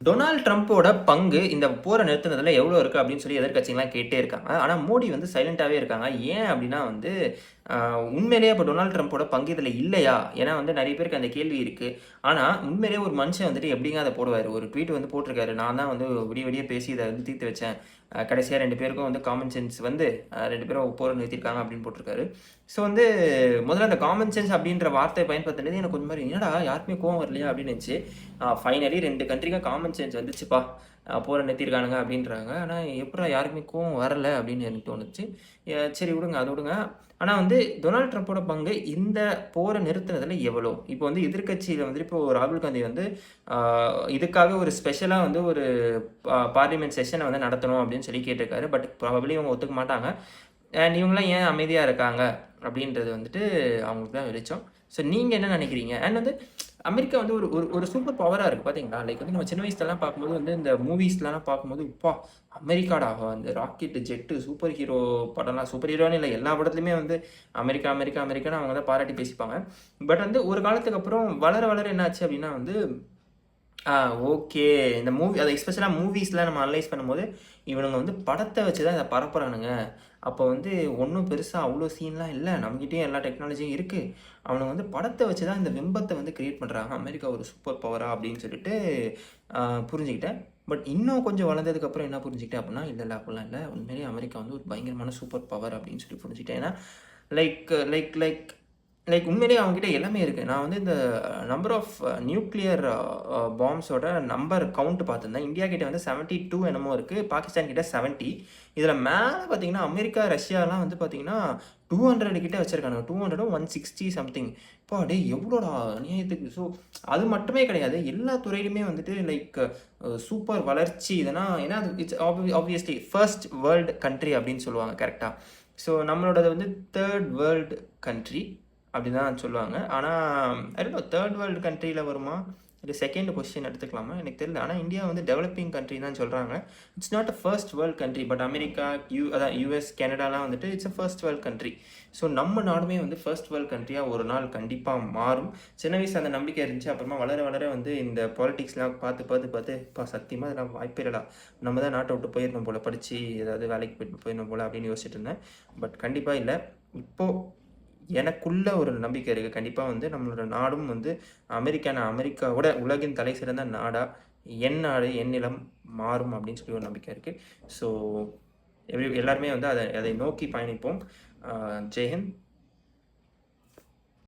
Donald ட்ரம்ப்போட பங்கு இந்த போர நிறுத்துனதுல எவ்வளோ இருக்கு அப்படின்னு சொல்லி எதிர்க்கட்சிகள்லாம் கேட்டே இருக்காங்க. ஆனா மோடி வந்து சைலன்ட்டாவே இருக்காங்க. ஏன் அப்படின்னா வந்து உண்மையிலேயே அப்ப டொனால்ட் ட்ரம்ப்போட பங்கு இதுல இல்லையா? ஏன்னா வந்து நெறைய பேருக்கு அந்த கேள்வி இருக்கு. ஆனா உண்மையிலேயே ஒரு மனுஷன் வந்துட்டு எப்படிங்க அத போடுவாரு? ஒரு ட்வீட் வந்து போட்டிருக்காரு. நான் தான் வந்து விடிய விடிய பேசி இத வந்து தீர்த்து வச்சேன். கடைசியா 2 பேருக்கும் வந்து காமன் சென்ஸ் வந்து 2 பேரும் போர நிறுத்தியிருக்காங்க அப்படின்னு போட்டிருக்காரு. ஸோ வந்து முதல்ல அந்த காமன் சென்ஸ் அப்படின்ற வார்த்தைய பயன்படுத்தினது எனக்கு கொஞ்சம் மாரி என்னடா யாருக்குமே கோவம் வரலையா? அப்படின்னு இருந்துச்சு. ஃபைனலி 2 கண்ட்ரிக்கும் காமன் சென்ஸ் வந்துச்சுப்பா. போர நிறுத்தியிருக்கானுங்க அப்படின்றாங்க. ஆனா எப்புட்றா யாருக்குமே கோவம் வரல அப்படின்னு எனக்கு தோணுச்சு. சரி விடுங்க, அத விடுங்க. ஆனா வந்து டொனால்ட் ட்ரம்ப்போட பங்கு இந்த போர நிறுத்துனதுல எவ்வளோ? இப்போ வந்து எதிர்க்கட்சியில வந்துட்டு இப்போ ராகுல் காந்தி வந்து ஆ இதுக்காக ஒரு ஸ்பெஷலா வந்து ஒரு பார்லிமென்ட் செஷன வந்து நடத்தணும் அப்படின்னு சொல்லி கேட்டிருக்காரு. பட் ப்ராபபிலி இவங்க ஒத்துக்க மாட்டாங்க. அண்ட் இவங்கலாம் ஏன் அமைதியா இருக்காங்க? அப்படின்றது வந்துட்டு அவங்களுக்கு தான் வெளிச்சம். ஸோ நீங்க என்ன நினைக்கிறீங்க? அண்ட் வந்து அமெரிக்கா வந்து ஒரு ஒரு ஒரு சூப்பர் பவரா இருக்கு பார்த்தீங்களா? லைக் வந்து நம்ம சின்ன வயசுலலாம் பார்க்கும்போது வந்து இந்த மூவிஸ்லலாம் பார்க்கும்போது, அப்பா! அமெரிக்காடா அந்த ராக்கெட்டு, ஜெட்டு, சூப்பர் ஹீரோ படம்லாம் சூப்பர் ஹீரோன்னு இல்ல எல்லா படத்துலயுமே வந்து அமெரிக்கா, அமெரிக்கா, அமெரிக்கான்னு அவங்க தான் பாராட்டி பேசிப்பாங்க. பட் வந்து ஒரு காலத்துக்கு அப்புறம் வளர வளர என்ன ஆச்சு அப்படின்னா வந்து ஆ ஓகே. இந்த மூவி அது எஸ்பெஷலா மூவிஸ்ல நம்ம அனலைஸ் பண்ணும்போது, இவனுங்க வந்து படத்த வச்சு தான் இத பரப்புறானுங்க. அப்போ வந்து ஒண்ணும் பெருசா அவ்ளோ சீன்லாம் இல்ல. நம்மகிட்டயும் எல்லா டெக்னாலஜியும் இருக்கு. அவனுங்க வந்து படத்த வச்சு தான் இந்த பிம்பத்த வந்து கிரியேட் பண்றாங்க. அமெரிக்கா ஒரு சூப்பர் பவரா அப்படின்னு சொல்லிட்டு அ புரிஞ்சுக்கிட்டேன். பட் இன்னும் கொஞ்சம் வளர்ந்ததுக்கு அப்புறம் என்ன புரிஞ்சுக்கிட்டேன் அப்படின்னா, இல்ல இல்ல அப்படிலாம் இல்ல. உண்மையிலேயே அமெரிக்கா வந்து ஒரு பயங்கரமான சூப்பர் பவர் அப்படின்னு சொல்லி புரிஞ்சுக்கிட்டேன். ஏன்னா, லைக் லைக் லைக் லைக் உண்மையிலேயே அவங்ககிட்ட எல்லாமே இருக்கு. நான் வந்து இந்த நம்பர் ஆஃப் நியூக்ளியர் பாம்ப்ஸோட நம்பர் கவுண்ட் பார்த்திருந்தேன். இந்தியா கிட்ட வந்து 72 என்னமோ இருக்கு. பாகிஸ்தான் கிட்ட 70. இதுல மேல பார்த்தீங்கன்னா, அமெரிக்கா, ரஷ்யாலாம் வந்து பார்த்தீங்கன்னா, 200 கிட்ட வச்சிருக்கானுங்க. 200 160 சம்திங். அப்பா டேய் எவ்வளோடா அநியாயத்துக்கு. ஸோ அது மட்டுமே கிடையாது. எல்லா துறையிலுமே வந்துட்டு லைக் சூப்பர் வளர்ச்சி இதெல்லாம் ஏன்னா அது it's obviously first world country அப்படின்னு சொல்லுவாங்க கரெக்ட்டா? ஸோ நம்மளோடது வந்து 3 வேர்ல்ட் கண்ட்ரி. அப்படிதான் சொல்லுவாங்க. ஆனா, ஐ டோன்ட் நோ 3 வேர்ல்ட் கண்ட்ரில வருமா? இல்ல 2ண்ட் பொசிஷன் எடுத்துக்கலாமா? எனக்கு தெரியல. ஆனா இந்தியா வந்து டெவலப்பிங் கண்ட்ரி தான் சொல்றாங்க. It's not a first world country. But America, அதான் யுஎஸ், கனடாலாம் வந்துட்டு it's a first world country. So நம்ம நாடுமே வந்து ஃபர்ஸ்ட் வேர்ல்ட் கண்ட்ரியா ஒரு நாள் கண்டிப்பா மாறும். சின்ன வயசுல அந்த நம்பிக்கை இருந்துச்சு. அப்புறமா வளர வளர வந்து இந்த பாலிடிக்ஸ்லாம் பார்த்து, "அப்பா சத்தியமா இதெல்லாம் வாய்ப்பே இல்லடா. நம்ம தான் நாட்ட விட்டு போயிரணும் போல. படிச்சு ஏதாவது வேலைக்கு போயிட்டு போயிரணும் போல" அப்படின்னு யோசிச்சுட்டு இருந்தேன். பட் கண்டிப்பா இல்ல. இப்போ எனக்குள்ள ஒரு நம்பிக்கை இருக்கு. கண்டிப்பா வந்து நம்மளோட நாடும் வந்து அமெரிக்காவோட உலகின் தலை சிறந்த நாடா, என் நாடு, என் நிலம் மாறும் அப்படின்னு சொல்லி ஒரு நம்பிக்கை இருக்கு. ஸோ எல்லாருமே வந்து அதை நோக்கி பயணிப்போம். ஜெய் ஹிந்த்.